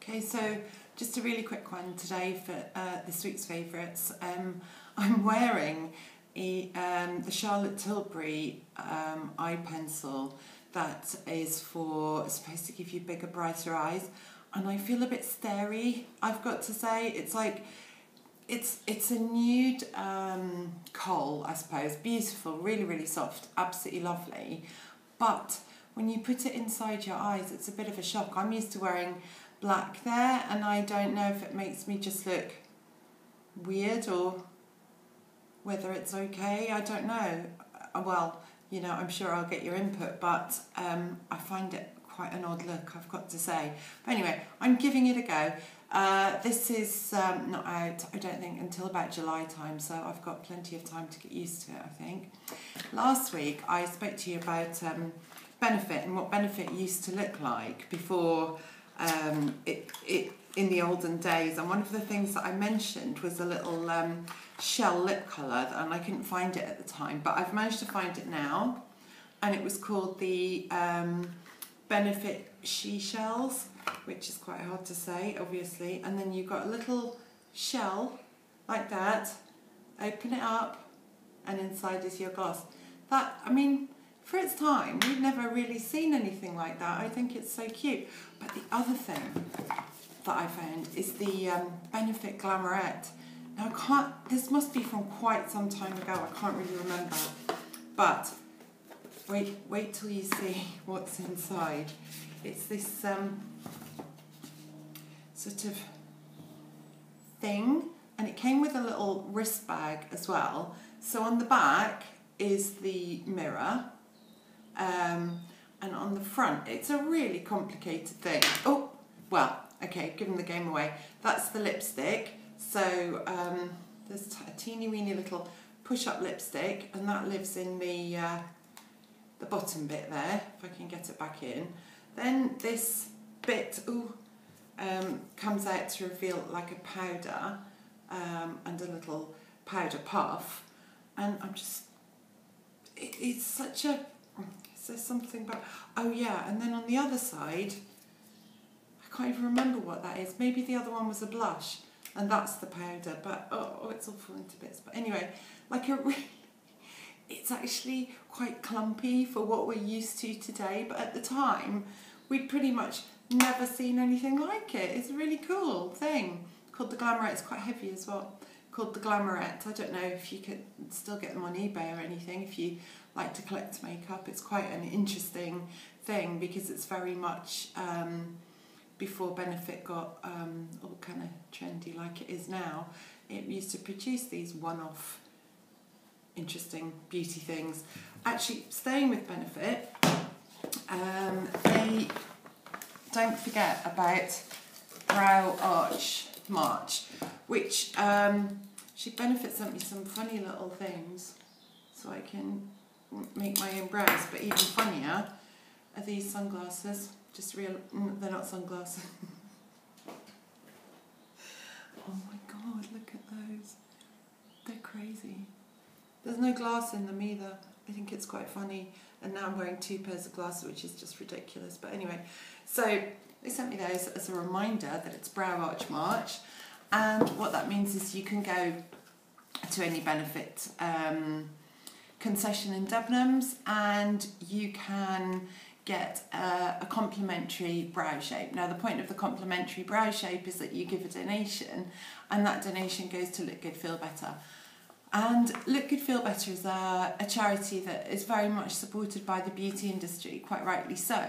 Okay, so just a really quick one today for this week's favourites. I'm wearing the Charlotte Tilbury eye pencil that is supposed to give you bigger, brighter eyes, and I feel a bit starey, I've got to say. It's like, it's a nude coal, I suppose. Beautiful, really, really soft, absolutely lovely. But when you put it inside your eyes, it's a bit of a shock. I'm used to wearing black there, and I don't know if it makes me just look weird or whether it's okay. I don't know. Well, you know, I'm sure I'll get your input, but I find it quite an odd look, I've got to say. But anyway, I'm giving it a go. This is not out, I don't think, until about July time, so I've got plenty of time to get used to it, I think. Last week I spoke to you about Benefit and what Benefit used to look like before in the olden days, and one of the things that I mentioned was a little shell lip colour, and I couldn't find it at the time, but I've managed to find it now, and it was called the Benefit She Shells, which is quite hard to say, obviously. And then you've got a little shell like that, open it up, and inside is your gloss. That, I mean, for its time, we've never really seen anything like that. I think it's so cute. But the other thing that I found is the Benefit Glamourette. Now, this must be from quite some time ago, I can't really remember. But wait till you see what's inside. It's this sort of thing, and it came with a little wrist bag as well. So on the back is the mirror, and on the front it's a really complicated thing. Oh, well, okay, giving the game away. That's the lipstick. So there's a teeny weeny little push-up lipstick, and that lives in the bottom bit there, if I can get it back in. Then this bit comes out to reveal like a powder and a little powder puff, and I'm just, it's such a, is there something about, oh yeah, and then on the other side, I can't even remember what that is. Maybe the other one was a blush, and that's the powder, but oh, it's all falling to bits. But anyway, like a really, it's actually quite clumpy for what we're used to today, but at the time we'd pretty much never seen anything like it. It's a really cool thing called the Glamourette. It's quite heavy as well, called the Glamourette. I don't know if you could still get them on eBay or anything if you like to collect makeup. It's quite an interesting thing because it's very much before Benefit got all kind of trendy like it is now. It used to produce these one-off interesting beauty things. Actually, staying with Benefit, they don't forget about Brow Arch March, which Benefit sent me some funny little things so I can make my own brows. But even funnier are these sunglasses. Just real, they're not sunglasses. Oh my god, look at those. They're crazy. There's no glass in them either. I think it's quite funny. And now I'm wearing 2 pairs of glasses, which is just ridiculous. But anyway, so they sent me those as a reminder that it's Brow Arch March. And what that means is you can go to any Benefit concession in Debenhams, and you can get a complimentary brow shape. Now, the point of the complimentary brow shape is that you give a donation, and that donation goes to Look Good Feel Better. And Look Good Feel Better is a charity that is very much supported by the beauty industry, quite rightly so,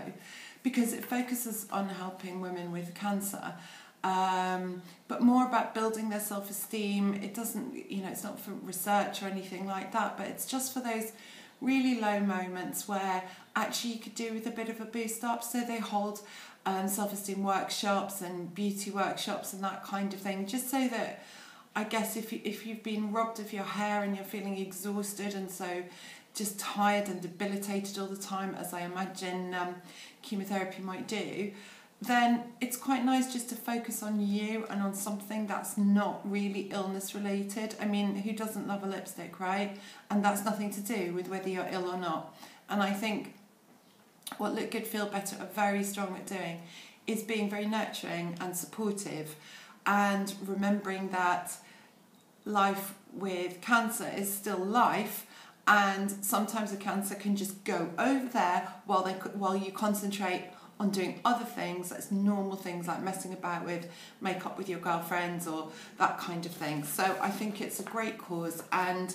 because it focuses on helping women with cancer, but more about building their self-esteem. It doesn't, you know, it's not for research or anything like that, but it's just for those really low moments where actually you could do with a bit of a boost up. So they hold self-esteem workshops and beauty workshops and that kind of thing, just so that, I guess, if you've been robbed of your hair and you're feeling exhausted and so just tired and debilitated all the time, as I imagine chemotherapy might do, then it's quite nice just to focus on you and on something that's not really illness related. I mean, who doesn't love a lipstick, right? And that's nothing to do with whether you're ill or not. And I think what Look Good Feel Better are very strong at doing is being very nurturing and supportive, and remembering that life with cancer is still life, and sometimes the cancer can just go over there while you concentrate on doing other things. That's normal things like messing about with makeup with your girlfriends or that kind of thing. So I think it's a great cause, and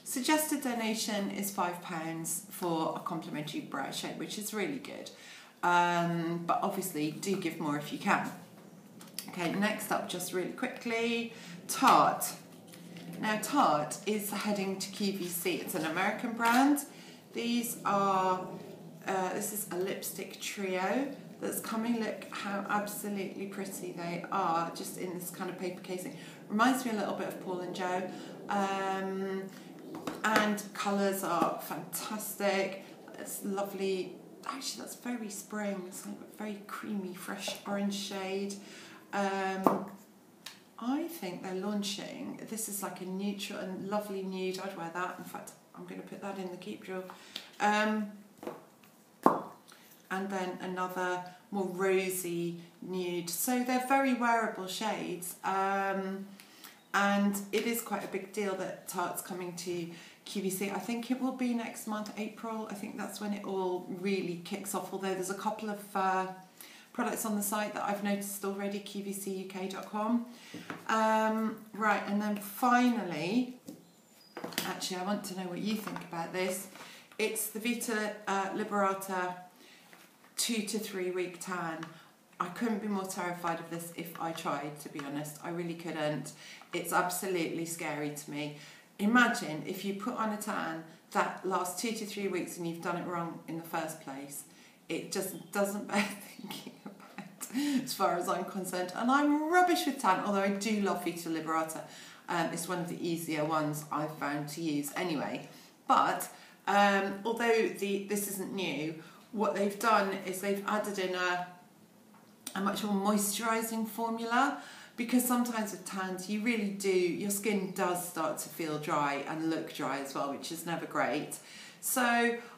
suggested donation is £5 for a complimentary brow shape, which is really good. But obviously do give more if you can. Okay, next up, just really quickly, Tarte. Now Tarte is heading to QVC. It's an American brand. These are, this is a lipstick trio that's coming. Look how absolutely pretty they are, just in this kind of paper casing. Reminds me a little bit of Paul and Joe. And colours are fantastic. It's lovely. Actually, that's very spring. It's like a very creamy, fresh orange shade. I think they're launching, this is like a neutral and lovely nude. I'd wear that. In fact, I'm going to put that in the keep drawer. And then another more rosy nude. So they're very wearable shades. And it is quite a big deal that Tarte's coming to QVC. I think it will be next month, April. I think that's when it all really kicks off, although there's a couple of products on the site that I've noticed already, qvcuk.com. Right, and then finally, actually I want to know what you think about this. It's the Vita Liberata 2 to 3 week tan. I couldn't be more terrified of this if I tried, to be honest. I really couldn't. It's absolutely scary to me. Imagine if you put on a tan that lasts 2 to 3 weeks and you've done it wrong in the first place. It just doesn't bear thinking about, as far as I'm concerned. And I'm rubbish with tan, although I do love Vita Liberata. It's one of the easier ones I've found to use anyway. But although this isn't new, what they've done is they've added in a much more moisturising formula, because sometimes with tans you really do, your skin does start to feel dry and look dry as well, which is never great. So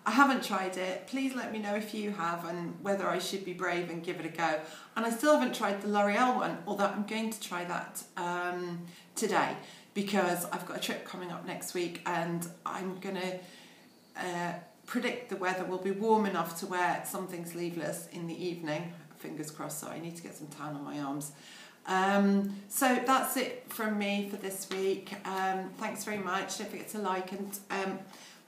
I haven't tried it. Please let me know if you have and whether I should be brave and give it a go. And I still haven't tried the L'Oreal one, although I'm going to try that today, because I've got a trip coming up next week and I'm going to predict the weather will be warm enough to wear something sleeveless in the evening. Fingers crossed, so I need to get some tan on my arms. So that's it from me for this week. Thanks very much. Don't forget to like, and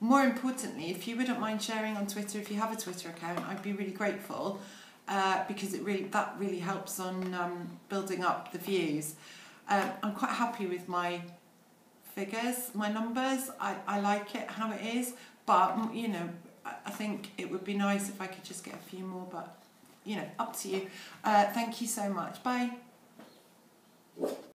more importantly, if you wouldn't mind sharing on Twitter, if you have a Twitter account, I'd be really grateful, because that really helps on building up the views. I'm quite happy with my figures, my numbers. I like it how it is, but you know, I think it would be nice if I could just get a few more, but you know, up to you. Thank you so much. Bye.